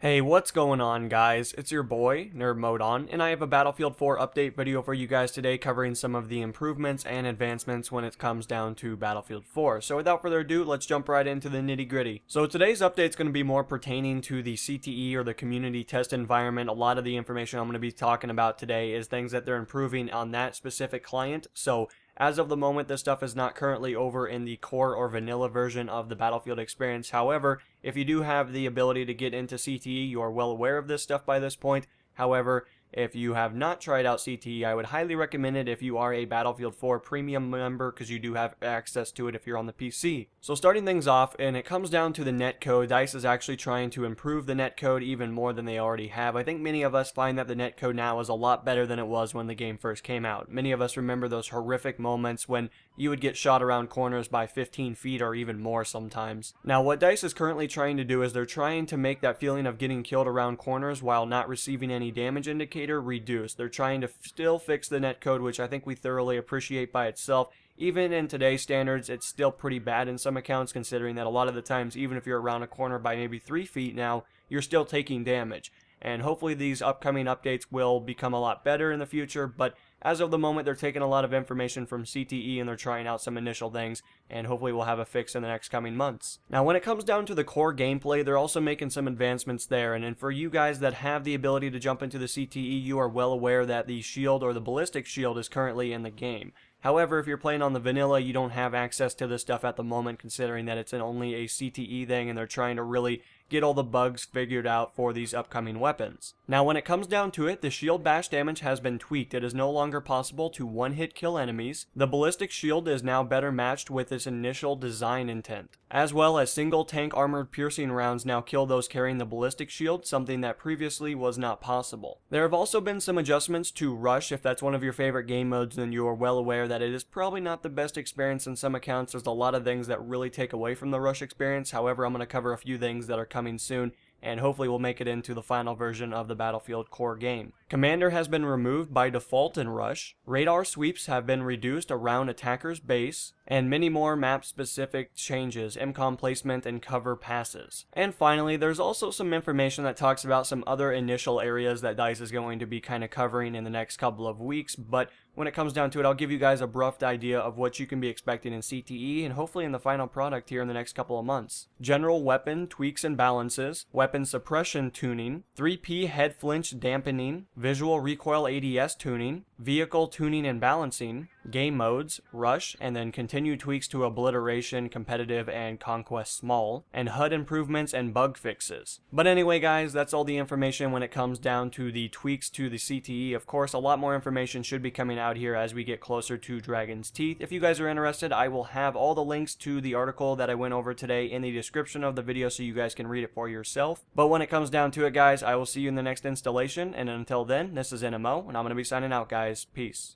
Hey, what's going on, guys? It's your boy, Nerd Mode On, and I have a Battlefield 4 update video for you guys today covering some of the improvements and advancements when it comes down to Battlefield 4. So without further ado, let's jump right into the nitty gritty. So today's update is going to be more pertaining to the CTE or the community test environment. A lot of the information I'm going to be talking about today is things that they're improving on that specific client. So as of the moment, this stuff is not currently over in the core or vanilla version of the Battlefield experience. However, if you do have the ability to get into CTE, you are well aware of this stuff by this point. However, if you have not tried out CTE, I would highly recommend it if you are a Battlefield 4 premium member, because you do have access to it if you're on the PC. So starting things off, and it comes down to the netcode, DICE is actually trying to improve the netcode even more than they already have. I think many of us find that the netcode now is a lot better than it was when the game first came out. Many of us remember those horrific moments when you would get shot around corners by 15 feet or even more sometimes. Now what DICE is currently trying to do is they're trying to make that feeling of getting killed around corners while not receiving any damage indicator reduced. They're trying to still fix the netcode, which I think we thoroughly appreciate by itself. Even in today's standards, it's still pretty bad in some accounts, considering that a lot of the times, even if you're around a corner by maybe 3 feet now, you're still taking damage. And hopefully these upcoming updates will become a lot better in the future, but as of the moment, they're taking a lot of information from CTE and they're trying out some initial things, and hopefully we'll have a fix in the next coming months. Now, when it comes down to the core gameplay, they're also making some advancements there, and for you guys that have the ability to jump into the CTE, you are well aware that the shield or the ballistic shield is currently in the game. However, if you're playing on the vanilla, you don't have access to this stuff at the moment, considering that it's only a CTE thing and they're trying to really get all the bugs figured out for these upcoming weapons. Now, when it comes down to it, the shield bash damage has been tweaked. It is no longer possible to one-hit kill enemies. The ballistic shield is now better matched with its initial design intent, as well as single tank armored piercing rounds now kill those carrying the ballistic shield, something that previously was not possible. There have also been some adjustments to rush. If that's one of your favorite game modes, then you are well aware that it is probably not the best experience in some accounts. There's a lot of things that really take away from the rush experience. However, I'm going to cover a few things that are coming soon, and hopefully we'll make it into the final version of the Battlefield core game. Commander has been removed by default in Rush, radar sweeps have been reduced around attackers' base, and many more map-specific changes, MCOM placement, and cover passes. And finally, there's also some information that talks about some other initial areas that DICE is going to be kind of covering in the next couple of weeks, but when it comes down to it, I'll give you guys a rough idea of what you can be expecting in CTE and hopefully in the final product here in the next couple of months. General weapon tweaks and balances, weapon suppression tuning, 3P head flinch dampening, visual recoil ADS tuning, vehicle tuning and balancing, game modes, rush, and then continued tweaks to obliteration, competitive, and conquest small, and HUD improvements and bug fixes. But anyway guys, that's all the information when it comes down to the tweaks to the CTE. Of course, a lot more information should be coming out here as we get closer to Dragon's Teeth. If you guys are interested, I will have all the links to the article that I went over today in the description of the video so you guys can read it for yourself. But when it comes down to it guys, I will see you in the next installation, and until then, this is NMO, and I'm going to be signing out guys. Peace.